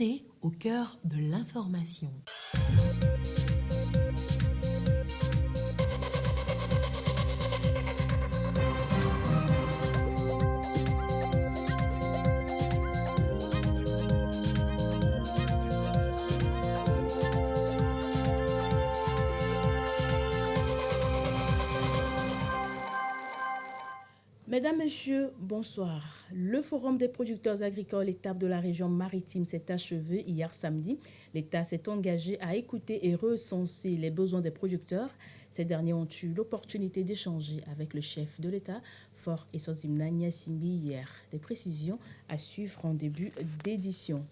santé au cœur de l'information. Mesdames, Messieurs, bonsoir. Le Forum des producteurs agricoles étape de la région maritime s'est achevé hier samedi. L'État s'est engagé à écouter et recenser les besoins des producteurs. Ces derniers ont eu l'opportunité d'échanger avec le chef de l'État, Faure Essosimna Gnassingbé, hier. Des précisions à suivre en début d'édition.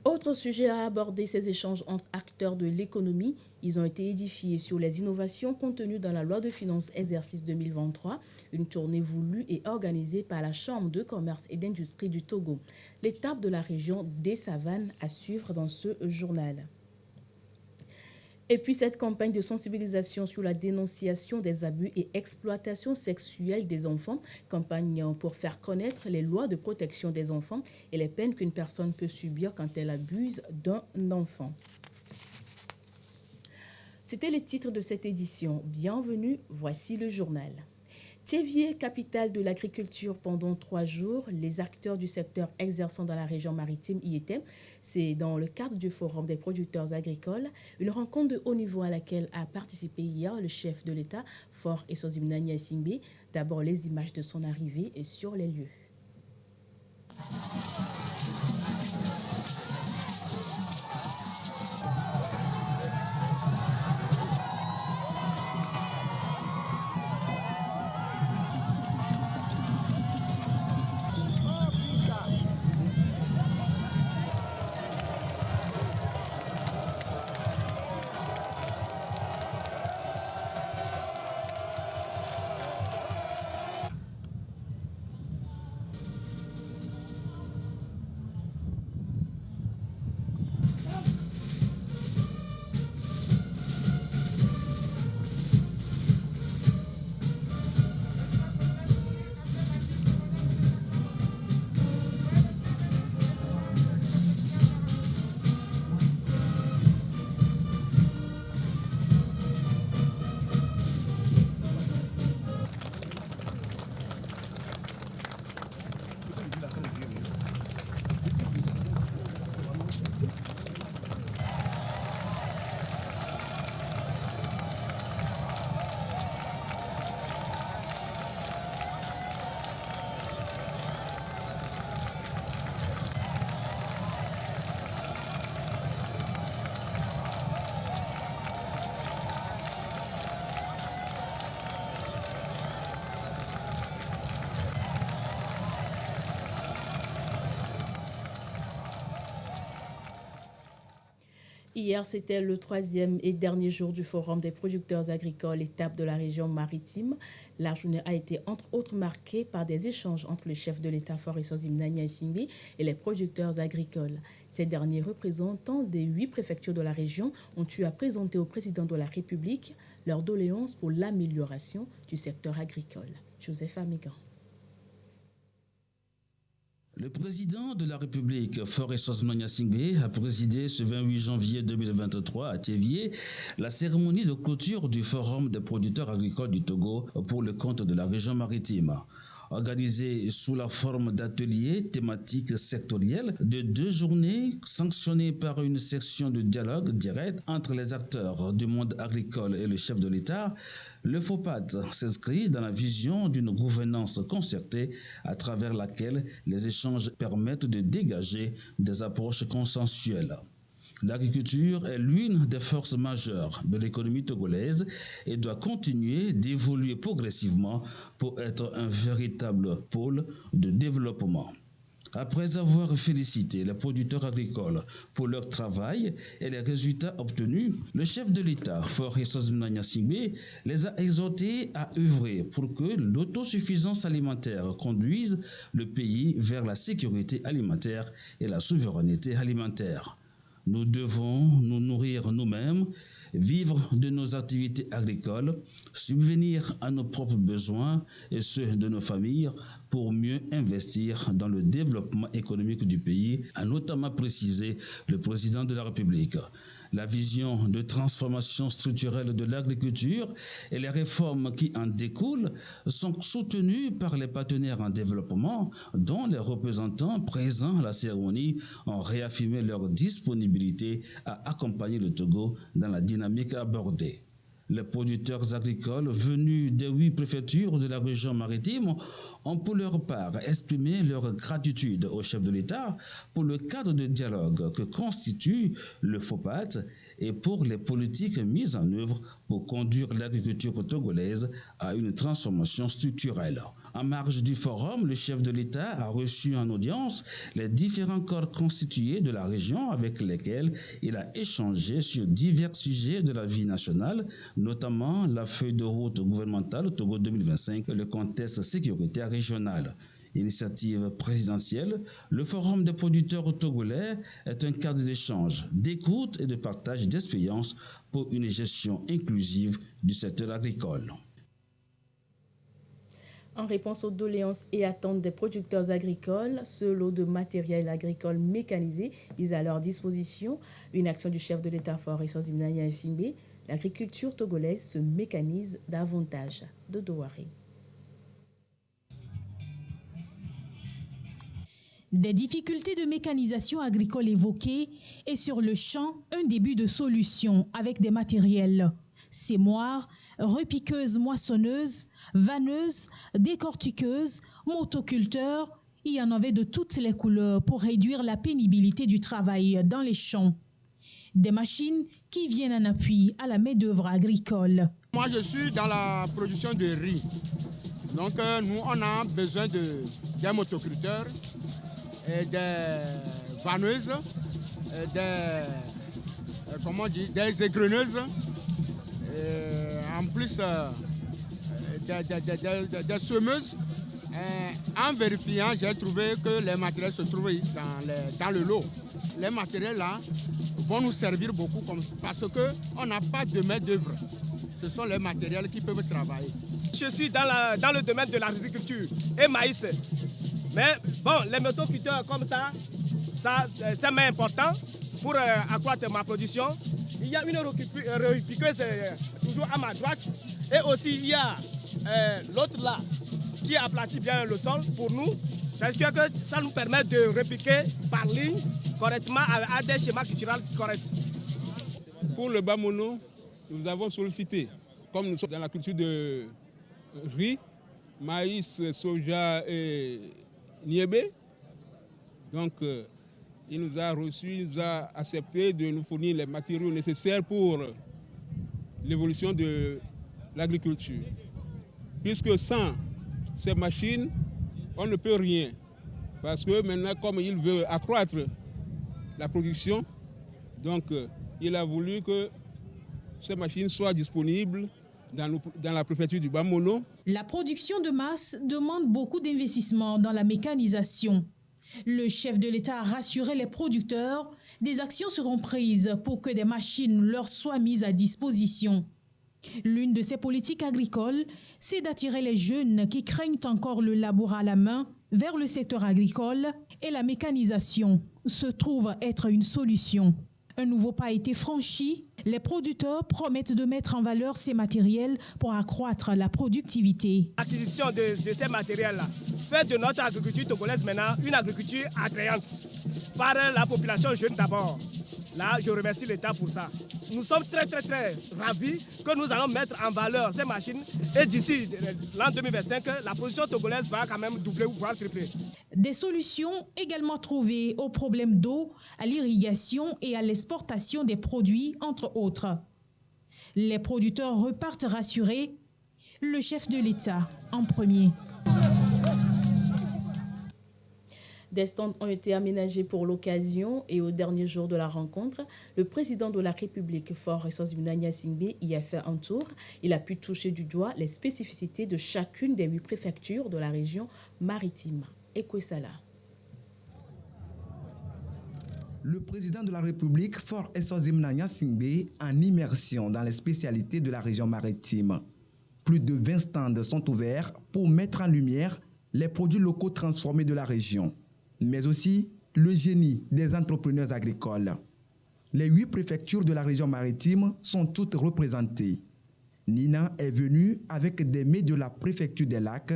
Autre sujet à aborder, ces échanges entre acteurs de l'économie. Ils ont été édifiés sur les innovations contenues dans la loi de finances exercice 2023, une tournée voulue et organisée par la Chambre de commerce et d'industrie du Togo. L'étape de la région des Savanes à suivre dans ce journal. Et puis cette campagne de sensibilisation sur la dénonciation des abus et exploitation sexuelle des enfants, campagne pour faire connaître les lois de protection des enfants et les peines qu'une personne peut subir quand elle abuse d'un enfant. C'était le titre de cette édition. Bienvenue, voici le journal. Thiévié, capitale de l'agriculture pendant 3 jours, les acteurs du secteur exerçant dans la région maritime y étaient. C'est dans le cadre du Forum des producteurs agricoles, une rencontre de haut niveau à laquelle a participé hier le chef de l'État, Faure Essosimna Gnassingbé. D'abord les images de son arrivée et sur les lieux. Hier, c'était le 3e et dernier jour du Forum des producteurs agricoles, étape de la région maritime. La journée a été entre autres marquée par des échanges entre le chef de l'État, Faure Essosimna Gnassingbé, et les producteurs agricoles. Ces derniers représentants des 8 préfectures de la région ont eu à présenter au président de la République leurs doléances pour l'amélioration du secteur agricole. Joseph Amigan. Le président de la République, Faure Essosimna Gnassingbé, a présidé ce 28 janvier 2023 à Thiévié la cérémonie de clôture du Forum des producteurs agricoles du Togo pour le compte de la région maritime. Organisé sous la forme d'ateliers thématiques sectoriels de 2 journées, sanctionnés par une section de dialogue direct entre les acteurs du monde agricole et le chef de l'État, le FOPAT s'inscrit dans la vision d'une gouvernance concertée à travers laquelle les échanges permettent de dégager des approches consensuelles. L'agriculture est l'une des forces majeures de l'économie togolaise et doit continuer d'évoluer progressivement pour être un véritable pôle de développement. Après avoir félicité les producteurs agricoles pour leur travail et les résultats obtenus, le chef de l'État, Faure Essosimna Gnassingbé, les a exhortés à œuvrer pour que l'autosuffisance alimentaire conduise le pays vers la sécurité alimentaire et la souveraineté alimentaire. Nous devons nous nourrir nous-mêmes vivre de nos activités agricoles, subvenir à nos propres besoins et ceux de nos familles pour mieux investir dans le développement économique du pays, a notamment précisé le président de la République. La vision de transformation structurelle de l'agriculture et les réformes qui en découlent sont soutenues par les partenaires en développement, dont les représentants présents à la cérémonie ont réaffirmé leur disponibilité à accompagner le Togo dans la dynamique abordée. Les producteurs agricoles venus des 8 préfectures de la région maritime ont pour leur part exprimé leur gratitude au chef de l'État pour le cadre de dialogue que constitue le FOPAT et pour les politiques mises en œuvre pour conduire l'agriculture togolaise à une transformation structurelle. En marge du forum, le chef de l'État a reçu en audience les différents corps constitués de la région avec lesquels il a échangé sur divers sujets de la vie nationale, notamment la feuille de route gouvernementale Togo 2025 et le contexte sécuritaire régional. Initiative présidentielle, le Forum des producteurs togolais est un cadre d'échange, d'écoute et de partage d'expériences pour une gestion inclusive du secteur agricole. En réponse aux doléances et attentes des producteurs agricoles, ce lot de matériel agricole mécanisé mise à leur disposition, une action du chef de l'État Faure Ressources Nsingbe, l'agriculture togolaise se mécanise davantage. De Douaré. Des difficultés de mécanisation agricole évoquées et sur le champ, un début de solution avec des matériels. Sémoires, repiqueuses moissonneuses, vanneuses, décortiqueuses, motoculteurs, il y en avait de toutes les couleurs pour réduire la pénibilité du travail dans les champs. Des machines qui viennent en appui à la main-d'œuvre agricole. Moi, je suis dans la production de riz. Donc, nous, on a besoin des motoculteurs, des vanneuses, des égreneuses, en plus des semeuses. En vérifiant, j'ai trouvé que les matériels se trouvent dans le lot. Les matériels là vont nous servir beaucoup parce qu'on n'a pas de main d'œuvre. Ce sont les matériels qui peuvent travailler. Je suis dans le domaine de l'agriculture et maïs. Mais bon, les motoculteurs comme ça c'est important pour accroître ma production. Il y a une repiqueuse toujours à ma droite. Et aussi, il y a l'autre là qui aplatit bien le sol pour nous. C'est-à-dire que ça nous permet de repiquer par ligne correctement à des schémas culturels corrects. Pour le Bamono, nous avons sollicité, comme nous sommes dans la culture de riz, maïs, soja et niébé. Donc, il nous a reçus, il nous a accepté de nous fournir les matériaux nécessaires pour l'évolution de l'agriculture. Puisque sans ces machines, on ne peut rien. Parce que maintenant, comme il veut accroître la production, donc il a voulu que ces machines soient disponibles dans la préfecture du Bamono. La production de masse demande beaucoup d'investissement dans la mécanisation. Le chef de l'État a rassuré les producteurs, des actions seront prises pour que des machines leur soient mises à disposition. L'une de ces politiques agricoles, c'est d'attirer les jeunes qui craignent encore le labour à la main vers le secteur agricole et la mécanisation se trouve être une solution. Un nouveau pas a été franchi. Les producteurs promettent de mettre en valeur ces matériels pour accroître la productivité. L'acquisition de ces matériels-là fait de notre agriculture togolaise maintenant une agriculture attrayante par la population jeune d'abord. Là, je remercie l'État pour ça. Nous sommes très ravis que nous allons mettre en valeur ces machines et d'ici l'an 2025, la production togolaise va quand même doubler ou voire tripler. Des solutions également trouvées aux problèmes d'eau, à l'irrigation et à l'exportation des produits, entre autres. Les producteurs repartent rassurés, le chef de l'État en premier. Des stands ont été aménagés pour l'occasion et au dernier jour de la rencontre, le président de la République, Faure Ressources Nsingbe, y a fait un tour. Il a pu toucher du doigt les spécificités de chacune des 8 préfectures de la région maritime. Ekouessala. Le président de la République, Faure Essozimna Gnassingbé, en immersion dans les spécialités de la région maritime. Plus de 20 stands sont ouverts pour mettre en lumière les produits locaux transformés de la région, mais aussi le génie des entrepreneurs agricoles. Les 8 préfectures de la région maritime sont toutes représentées. Nina est venue avec des mets de la préfecture des lacs,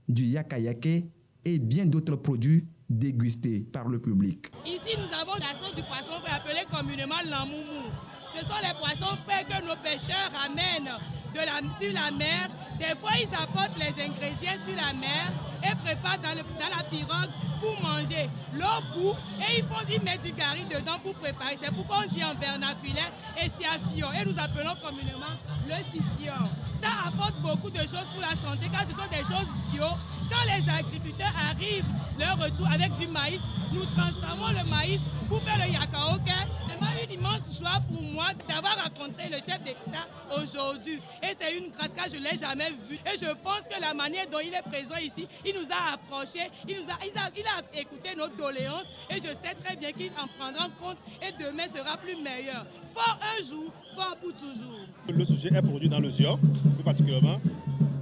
du yakayake et bien d'autres produits dégustés par le public. Ici, nous avons la sauce du poisson frais appelée communément l'amoumou. Ce sont les poissons frais que nos pêcheurs ramènent sur la mer. Des fois, ils apportent les ingrédients sur la mer et préparent dans la pirogue pour manger. L'eau bout et ils mettent du curry dedans pour préparer. C'est pourquoi on dit en vernaculaire et siafion. Et nous appelons communément le sifion. Ça apporte beaucoup de choses pour la santé car ce sont des choses bio. Quand les agriculteurs arrivent leur retour avec du maïs, nous transformons le maïs pour faire le yakaoke. C'est vraiment une immense joie pour moi d'avoir rencontré le chef d'État aujourd'hui. Et c'est une grâce car je ne l'ai jamais vu. Et je pense que la manière dont il est présent ici, il nous a approchés, il a écouté nos doléances et je sais très bien qu'il en prendra compte et demain sera plus meilleur. Fort un jour, fort pour toujours. Le sujet est produit dans le Zion, plus particulièrement.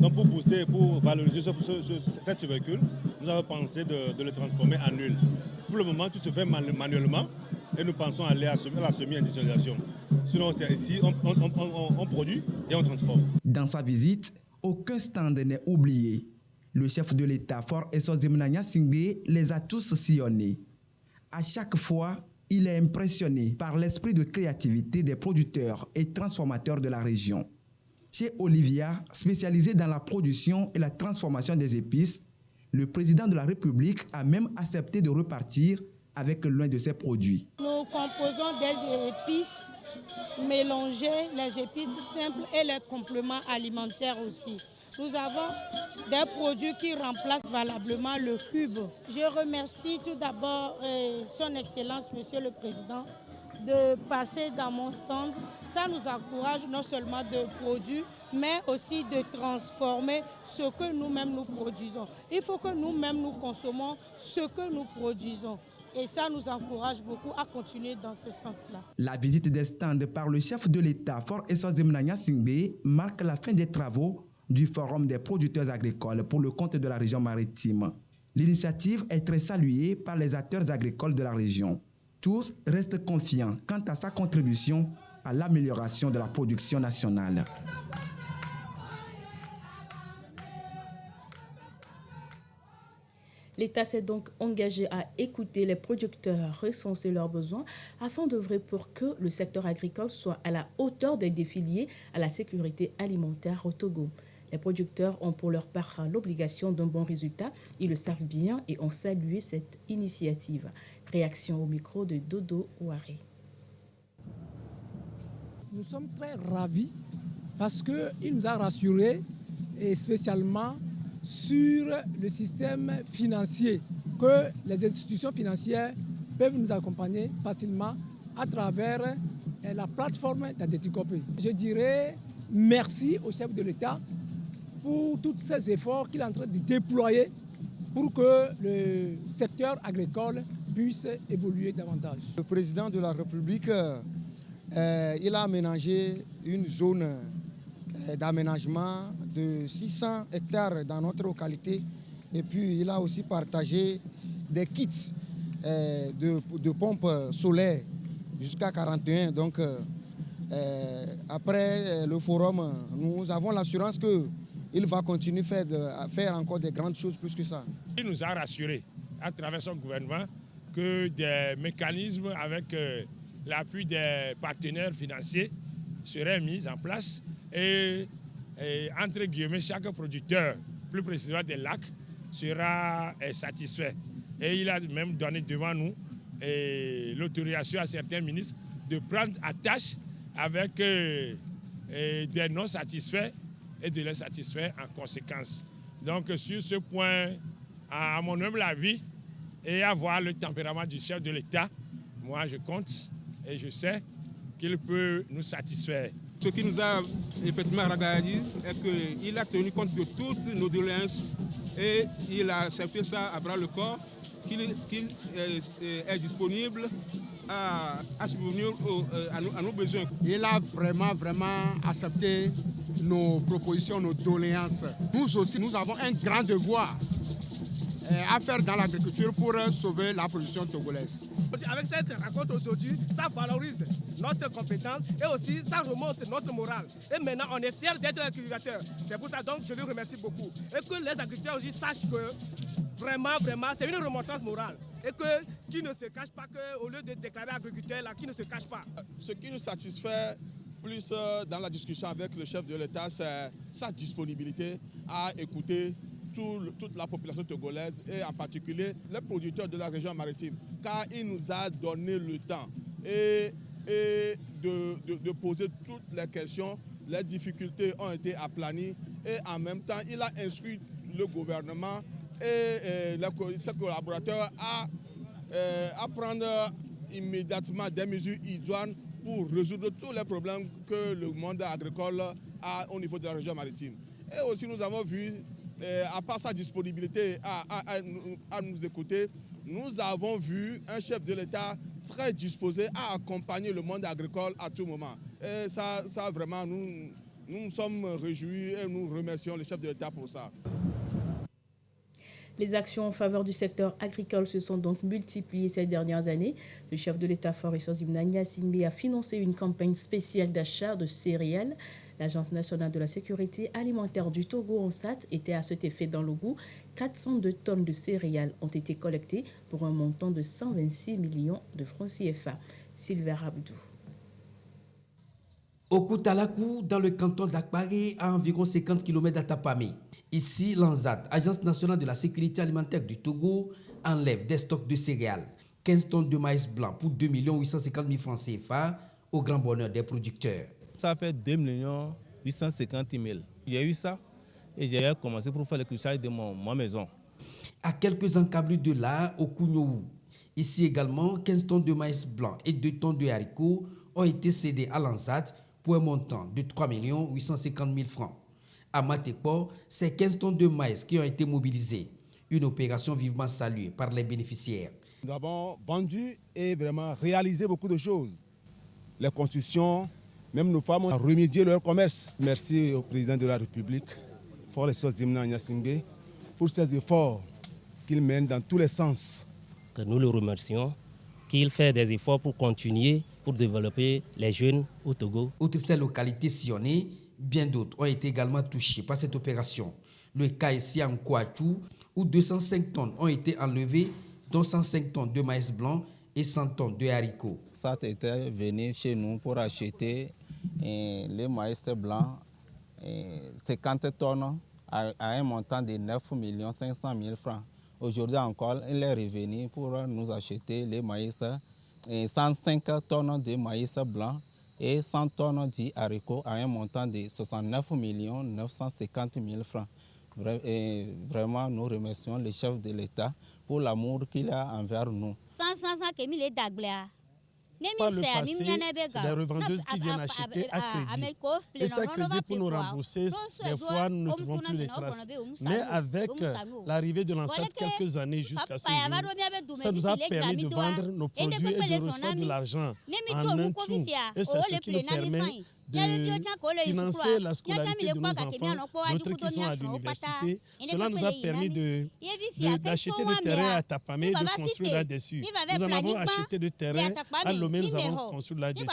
Donc pour booster, pour valoriser cette tubercule, nous avons pensé de le transformer en huile. Pour le moment, tout se fait manuellement et nous pensons aller à la semi-industrialisation. Sinon, c'est ici, on produit et on transforme. Dans sa visite, aucun stand n'est oublié. Le chef de l'État, Faure Essozimna Gnassingbé, les a tous sillonnés. À chaque fois, il est impressionné par l'esprit de créativité des producteurs et transformateurs de la région. Chez Olivia, spécialisée dans la production et la transformation des épices, le président de la République a même accepté de repartir avec l'un de ses produits. Nous composons des épices mélangées, les épices simples et les compléments alimentaires aussi. Nous avons des produits qui remplacent valablement le cube. Je remercie tout d'abord son Excellence, Monsieur le Président, de passer dans mon stand. Ça nous encourage non seulement de produire, mais aussi de transformer ce que nous-mêmes nous produisons. Il faut que nous-mêmes nous consommons ce que nous produisons. Et ça nous encourage beaucoup à continuer dans ce sens-là. La visite des stands par le chef de l'État, Faure Essozimna Gnassingbé, marque la fin des travaux du Forum des producteurs agricoles pour le compte de la région maritime. L'initiative est très saluée par les acteurs agricoles de la région. Tous restent confiants quant à sa contribution à l'amélioration de la production nationale. L'État s'est donc engagé à écouter les producteurs, recenser leurs besoins afin d'œuvrer pour que le secteur agricole soit à la hauteur des défis liés à la sécurité alimentaire au Togo. Les producteurs ont pour leur part l'obligation d'un bon résultat. Ils le savent bien et ont salué cette initiative. Réaction au micro de Dodo Ouaré. Nous sommes très ravis parce qu'il nous a rassurés, et spécialement sur le système financier, que les institutions financières peuvent nous accompagner facilement à travers la plateforme d'Adetikopé. Je dirais merci au chef de l'État pour tous ces efforts qu'il est en train de déployer pour que le secteur agricole puisse évoluer davantage. Le président de la République, il a aménagé une zone d'aménagement de 600 hectares dans notre localité et puis il a aussi partagé des kits de pompes solaires jusqu'à 41. Donc après le forum, nous avons l'assurance qu'il va continuer à faire encore des grandes choses plus que ça. Il nous a rassurés à travers son gouvernement que des mécanismes avec l'appui des partenaires financiers seraient mis en place et entre guillemets, chaque producteur, plus précisément des lacs, sera satisfait. Et il a même donné devant nous l'autorisation à certains ministres de prendre attache avec des non satisfaits et de les satisfaire en conséquence. Donc sur ce point, à mon humble avis, et à voir le tempérament du chef de l'État, moi je compte et je sais qu'il peut nous satisfaire. Ce qui nous a effectivement ragailli est qu'il a tenu compte de toutes nos doléances et il a accepté ça à bras le corps, qu'il est disponible à subvenir à nos besoins. Il a vraiment accepté nos propositions, nos doléances. Nous aussi, nous avons un grand devoir à faire dans l'agriculture pour sauver la production togolaise. Avec cette rencontre aujourd'hui, ça valorise notre compétence et aussi ça remonte notre morale. Et maintenant, on est fiers d'être agriculteurs. C'est pour ça donc je lui remercie beaucoup. Et que les agriculteurs aussi sachent que vraiment, c'est une remontance morale. Et qu'ils ne se cachent pas, qu'au lieu de déclarer agriculteur, là, qu'ils ne se cachent pas. Ce qui nous satisfait plus dans la discussion avec le chef de l'État, c'est sa disponibilité à écouter toute la population togolaise et en particulier les producteurs de la région maritime, car il nous a donné le temps et de poser toutes les questions. Les difficultés ont été aplanies et en même temps, il a instruit le gouvernement et ses collaborateurs à prendre immédiatement des mesures idoines pour résoudre tous les problèmes que le monde agricole a au niveau de la région maritime. Et aussi, nous avons vu, à part sa disponibilité à nous écouter, nous avons vu un chef de l'État très disposé à accompagner le monde agricole à tout moment. Et ça vraiment, nous nous sommes réjouis et nous remercions le chef de l'État pour ça. Les actions en faveur du secteur agricole se sont donc multipliées ces dernières années. Le chef de l'État Faure Essozim Nanya-Singbe a financé une campagne spéciale d'achat de céréales. L'Agence nationale de la sécurité alimentaire du Togo, ONSAT, était à cet effet dans l'Ougou. 402 tonnes de céréales ont été collectées pour un montant de 126 millions de francs CFA. Silver Abdou. Au Koutalakou, dans le canton d'Akpari, à environ 50 km d'Atapamé. Ici, l'ANSAT, Agence nationale de la sécurité alimentaire du Togo, enlève des stocks de céréales, 15 tonnes de maïs blanc pour 2 850 000 francs CFA, au grand bonheur des producteurs. Ça fait 2 850 000. J'ai eu ça et j'ai commencé pour faire le cruchage de ma maison. À quelques encablures de là, au Kounioou. Ici également, 15 tonnes de maïs blanc et 2 tonnes de haricots ont été cédés à l'ANSAT pour un montant de 3 850 000 francs. À Matekpo, c'est 15 tonnes de maïs qui ont été mobilisées. Une opération vivement saluée par les bénéficiaires. Nous avons vendu et vraiment réalisé beaucoup de choses. Les constructions, même nos femmes ont remédié leur commerce. Merci au président de la République, Faure Essozim Nanya-Singbe, pour ses efforts qu'il mène dans tous les sens. Que nous le remercions, qu'il fait des efforts pour continuer, pour développer les jeunes au Togo. Outre ces localités sillonnées, bien d'autres ont été également touchées par cette opération. Le cas ici en Kouachou, où 205 tonnes ont été enlevées, dont 105 tonnes de maïs blanc et 100 tonnes de haricots. Ça était venu chez nous pour acheter les maïs blancs, 50 tonnes à un montant de 9 500 000 francs. Aujourd'hui encore, il est revenu pour nous acheter les maïs, 105 tonnes de maïs blanc et 100 tonnes de haricots à un montant de 69 950 000 francs. Vraiment, nous remercions le chef de l'État pour l'amour qu'il a envers nous. Par le passé, c'est des revendeuses qui viennent acheter à crédit. Et ces crédits, pour nous rembourser, des fois, nous ne trouvons plus les traces. Mais avec l'arrivée de l'ANSAT quelques années jusqu'à ce jour, ça nous a permis de vendre nos produits et de recevoir de l'argent en un tout. Et c'est ce qui nous permet de financer la scolarité de nos enfants, d'autres qui sont à l'université. Cela nous a permis d'acheter des terrains à Tapamé, de construire là-dessus. Nous en avons acheté des terrains à Lomé, nous avons construit là-dessus.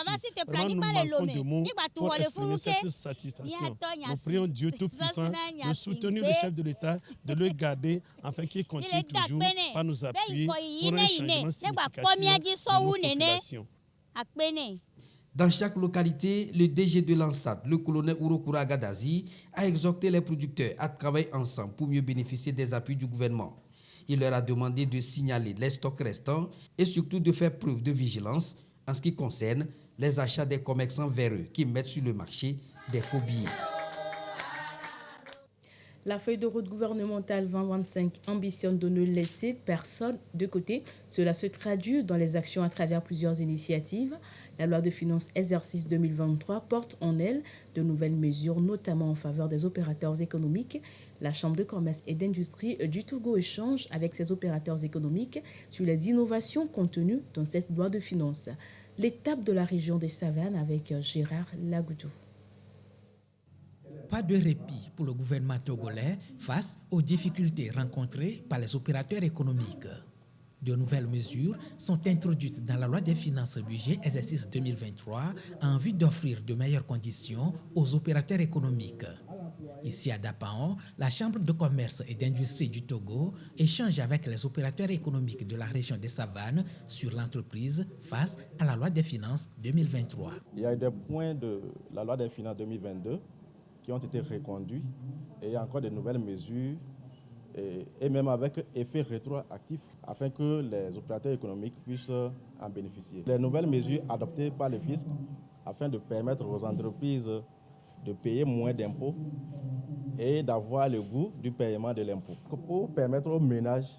Vraiment, nous manquons de mots pour exprimer cette satisfaction. Nous prions Dieu Tout-Puissant de soutenir le chef de l'État, de le garder, afin qu'il continue toujours par nous appuyer pour un changement significatif de nos populations. Dans chaque localité, le DG de l'ANSAT, le colonel Urokura Gadazi, a exhorté les producteurs à travailler ensemble pour mieux bénéficier des appuis du gouvernement. Il leur a demandé de signaler les stocks restants et surtout de faire preuve de vigilance en ce qui concerne les achats des commerçants véreux qui mettent sur le marché des faux billets. La feuille de route gouvernementale 2025 ambitionne de ne laisser personne de côté. Cela se traduit dans les actions à travers plusieurs initiatives. La loi de finances exercice 2023 porte en elle de nouvelles mesures, notamment en faveur des opérateurs économiques. La Chambre de commerce et d'industrie du Togo échange avec ses opérateurs économiques sur les innovations contenues dans cette loi de finances. L'étape de la région des Savanes avec Gérard Lagoudou. Pas de répit pour le gouvernement togolais face aux difficultés rencontrées par les opérateurs économiques. De nouvelles mesures sont introduites dans la loi des finances budget exercice 2023 en vue d'offrir de meilleures conditions aux opérateurs économiques. Ici à Dapaon, la Chambre de commerce et d'industrie du Togo échange avec les opérateurs économiques de la région des Savanes sur l'entreprise face à la loi des finances 2023. Il y a des points de la loi des finances 2022 qui ont été reconduits et il y a encore de nouvelles mesures et même avec effet rétroactif afin que les opérateurs économiques puissent en bénéficier. Les nouvelles mesures adoptées par le fisc afin de permettre aux entreprises de payer moins d'impôts et d'avoir le goût du paiement de l'impôt. Pour permettre aux ménages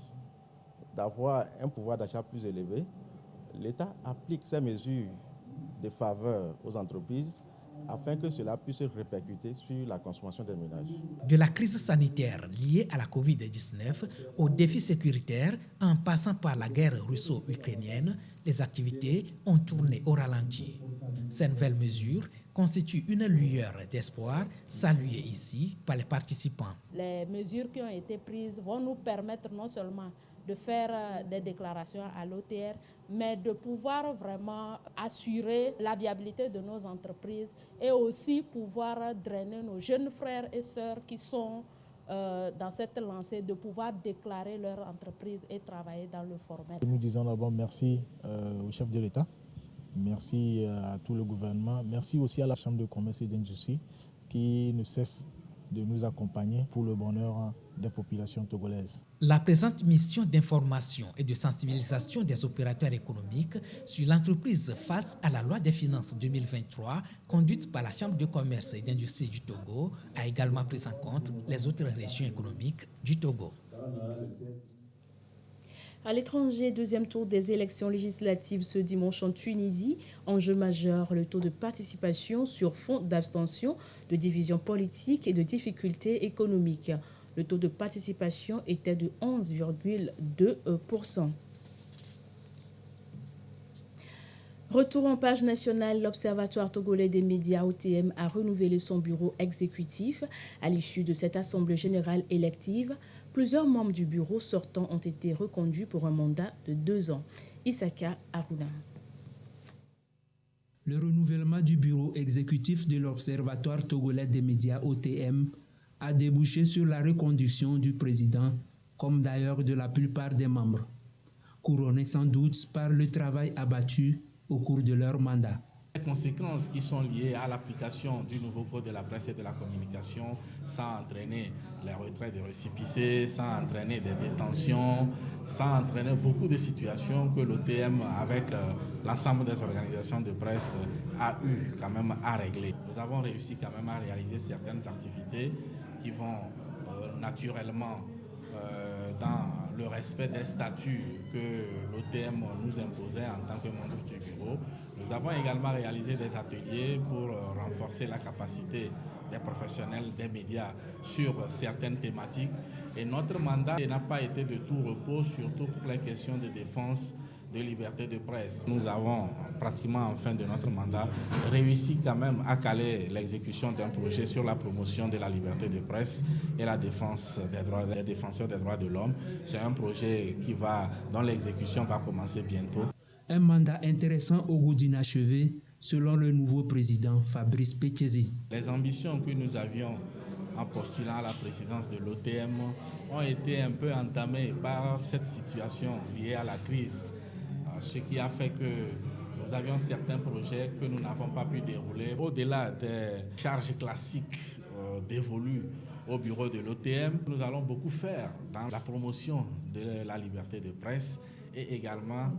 d'avoir un pouvoir d'achat plus élevé, l'État applique ces mesures de faveur aux entreprises afin que cela puisse répercuter sur la consommation des ménages. De la crise sanitaire liée à la Covid-19 aux défis sécuritaires, en passant par la guerre russo-ukrainienne, les activités ont tourné au ralenti. Ces nouvelles mesures constituent une lueur d'espoir saluée ici par les participants. Les mesures qui ont été prises vont nous permettre non seulement de faire des déclarations à l'OTR, mais de pouvoir vraiment assurer la viabilité de nos entreprises et aussi pouvoir drainer nos jeunes frères et sœurs qui sont dans cette lancée, de pouvoir déclarer leur entreprise et travailler dans le formel. Nous disons d'abord merci au chef de l'État, merci à tout le gouvernement, merci aussi à la Chambre de commerce et d'industrie qui ne cesse de nous accompagner pour le bonheur des populations togolaises. La présente mission d'information et de sensibilisation des opérateurs économiques sur l'entreprise face à la loi des finances 2023, conduite par la Chambre de commerce et d'industrie du Togo, a également pris en compte les autres régions économiques du Togo. À l'étranger, deuxième tour des élections législatives ce dimanche en Tunisie. Enjeu majeur, le taux de participation sur fond d'abstention, de division politique et de difficultés économiques. Le taux de participation était de 11,2%. Retour en page nationale, l'Observatoire togolais des médias OTM a renouvelé son bureau exécutif. À l'issue de cette assemblée générale élective, plusieurs membres du bureau sortant ont été reconduits pour un mandat de 2 ans. Issaka Aruna. Le renouvellement du bureau exécutif de l'Observatoire togolais des médias OTM a débouché sur la reconduction du président, comme d'ailleurs de la plupart des membres, couronnés sans doute par le travail abattu au cours de leur mandat. Les conséquences qui sont liées à l'application du nouveau code de la presse et de la communication, ça a entraîné les retraits de récépissés, ça a entraîné des détentions, ça a entraîné beaucoup de situations que l'OTM, avec l'ensemble des organisations de presse, a eu quand même à régler. Nous avons réussi quand même à réaliser certaines activités qui vont naturellement dans le respect des statuts que l'OTM nous imposait en tant que membre du bureau. Nous avons également réalisé des ateliers pour renforcer la capacité des professionnels des médias sur certaines thématiques. Et notre mandat n'a pas été de tout repos, surtout pour les questions de défense de liberté de presse. Nous avons pratiquement en fin de notre mandat réussi quand même à caler l'exécution d'un projet sur la promotion de la liberté de presse et la défense des droits des défenseurs des droits de l'homme. C'est un projet dont l'exécution va commencer bientôt. Un mandat intéressant au goût d'inachevé, selon le nouveau président Fabrice Pétiesi. Les ambitions que nous avions en postulant à la présidence de l'OTM ont été un peu entamées par cette situation liée à la crise. Ce qui a fait que nous avions certains projets que nous n'avons pas pu dérouler. Au-delà des charges classiques dévolues au bureau de l'OTM, nous allons beaucoup faire dans la promotion de la liberté de presse et également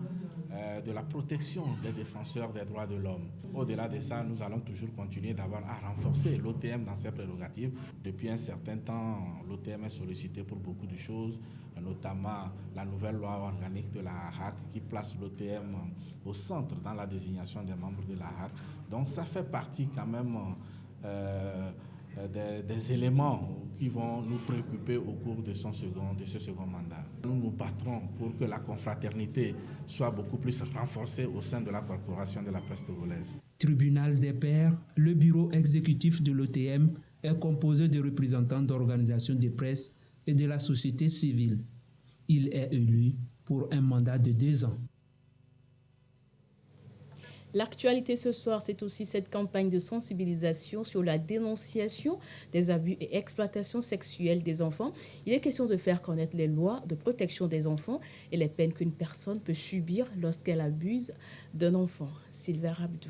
de la protection des défenseurs des droits de l'homme. Au-delà de ça, nous allons toujours continuer d'abord à renforcer l'OTM dans ses prérogatives. Depuis un certain temps, l'OTM est sollicité pour beaucoup de choses, notamment la nouvelle loi organique de la HAC qui place l'OTM au centre dans la désignation des membres de la HAC. Donc ça fait partie quand même des éléments qui vont nous préoccuper au cours de ce second mandat. Nous nous battrons pour que la confraternité soit beaucoup plus renforcée au sein de la corporation de la presse togolaise. Tribunal des pairs, le bureau exécutif de l'OTM est composé de représentants d'organisations de presse et de la société civile. Il est élu pour un mandat de 2 ans. L'actualité ce soir, c'est aussi cette campagne de sensibilisation sur la dénonciation des abus et exploitations sexuelles des enfants. Il est question de faire connaître les lois de protection des enfants et les peines qu'une personne peut subir lorsqu'elle abuse d'un enfant. Sylvain Rabdou.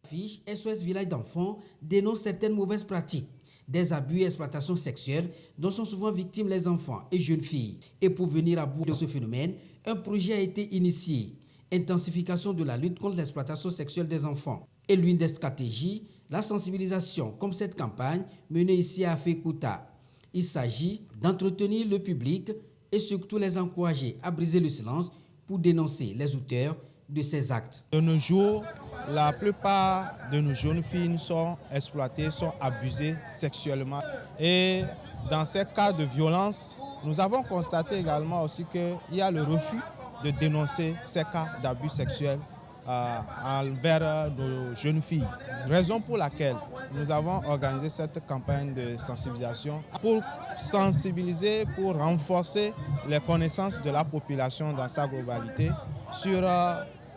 Fiche SOS Village d'enfants dénonce certaines mauvaises pratiques, des abus et exploitations sexuelles dont sont souvent victimes les enfants et jeunes filles. Et pour venir à bout de ce phénomène, un projet a été initié. Intensification de la lutte contre l'exploitation sexuelle des enfants. Et l'une des stratégies, la sensibilisation, comme cette campagne menée ici à Fékouta. Il s'agit d'entretenir le public et surtout les encourager à briser le silence pour dénoncer les auteurs de ces actes. De nos jours, la plupart de nos jeunes filles sont exploitées, sont abusées sexuellement. Et dans ces cas de violence, nous avons constaté également aussi qu'il y a le refus de dénoncer ces cas d'abus sexuels envers nos jeunes filles. Raison pour laquelle nous avons organisé cette campagne de sensibilisation pour sensibiliser, pour renforcer les connaissances de la population dans sa globalité sur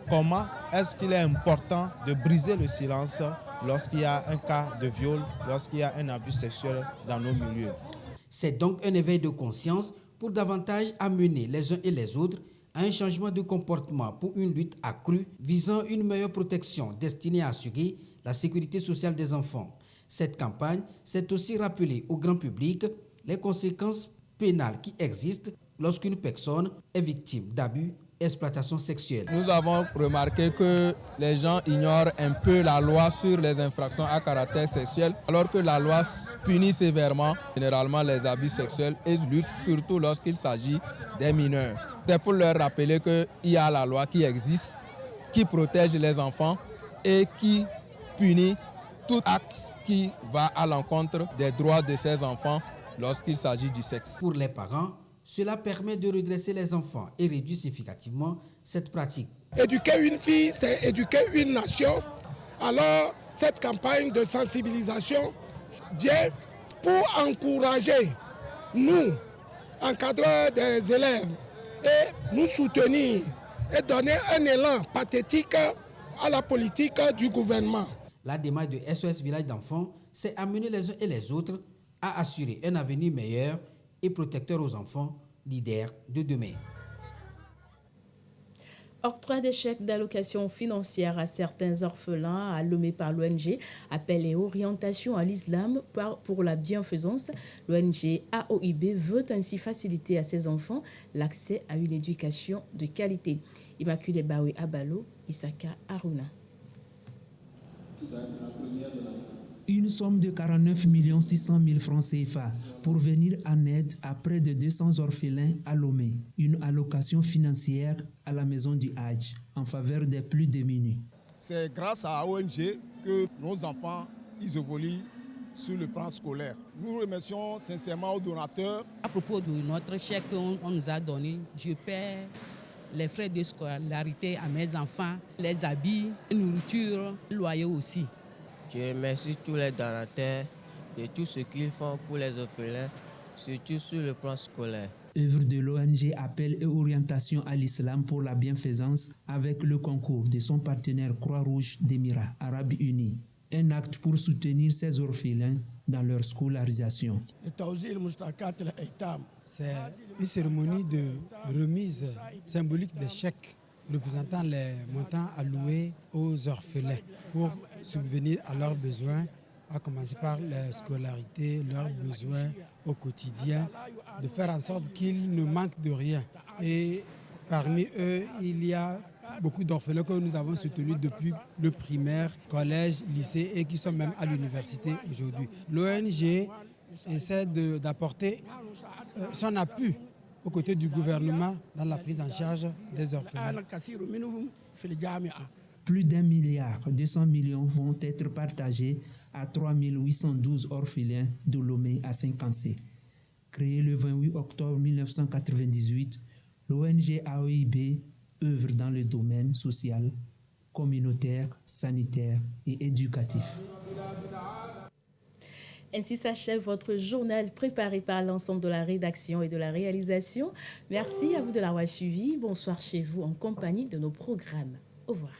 comment est-ce qu'il est important de briser le silence lorsqu'il y a un cas de viol, lorsqu'il y a un abus sexuel dans nos milieux. C'est donc un éveil de conscience pour davantage amener les uns et les autres à un changement de comportement pour une lutte accrue visant une meilleure protection destinée à assurer la sécurité sociale des enfants. Cette campagne s'est aussi rappelée au grand public les conséquences pénales qui existent lorsqu'une personne est victime d'abus et exploitation sexuelle. Nous avons remarqué que les gens ignorent un peu la loi sur les infractions à caractère sexuel, alors que la loi punit sévèrement généralement les abus sexuels et surtout lorsqu'il s'agit des mineurs. C'est pour leur rappeler qu'il y a la loi qui existe, qui protège les enfants et qui punit tout acte qui va à l'encontre des droits de ces enfants lorsqu'il s'agit du sexe. Pour les parents, cela permet de redresser les enfants et réduire significativement cette pratique. Éduquer une fille, c'est éduquer une nation. Alors, cette campagne de sensibilisation vient pour encourager nous, encadreurs des élèves, et nous soutenir et donner un élan pathétique à la politique du gouvernement. La démarche de SOS Village d'enfants, c'est amener les uns et les autres à assurer un avenir meilleur et protecteur aux enfants, leaders de demain. Octroi des chèques d'allocation financière à certains orphelins à Lomé par l'ONG Appel et orientation à l'islam pour la bienfaisance. L'ONG AOIB veut ainsi faciliter à ses enfants l'accès à une éducation de qualité. Immaculée Baoué Abalo, Isaka Aruna. Une somme de 49 600 000 francs CFA pour venir en aide à près de 200 orphelins à Lomé. Une allocation financière à la maison du Hadj en faveur des plus démunis. C'est grâce à ONG que nos enfants ils évoluent sur le plan scolaire. Nous remercions sincèrement aux donateurs. À propos de notre chèque qu'on nous a donné, je paie les frais de scolarité à mes enfants, les habits, la nourriture, le loyer aussi. Je remercie tous les donateurs de tout ce qu'ils font pour les orphelins, surtout sur le plan scolaire. Œuvre de l'ONG Appel et orientation à l'islam pour la bienfaisance avec le concours de son partenaire Croix-Rouge d'Émirats Arabes Unis. Un acte pour soutenir ces orphelins dans leur scolarisation. C'est une cérémonie de remise symbolique des chèques représentant les montants alloués aux orphelins pour subvenir à leurs besoins à commencer par la scolarité, leurs besoins au quotidien, de faire en sorte qu'ils ne manquent de rien. Et parmi eux, il y a beaucoup d'orphelins que nous avons soutenus depuis le primaire, collège, lycée et qui sont même à l'université aujourd'hui. L'ONG essaie d'apporter son appui aux côtés du gouvernement dans la prise en charge des orphelins. Plus d'1,2 milliard vont être partagés à 3 812 orphelins de Lomé à Saint-Cancé. Créée le 28 octobre 1998, l'ONG AOIB œuvre dans le domaine social, communautaire, sanitaire et éducatif. Ainsi s'achève votre journal préparé par l'ensemble de la rédaction et de la réalisation. Merci à vous de l'avoir suivi. Bonsoir chez vous en compagnie de nos programmes. Au revoir.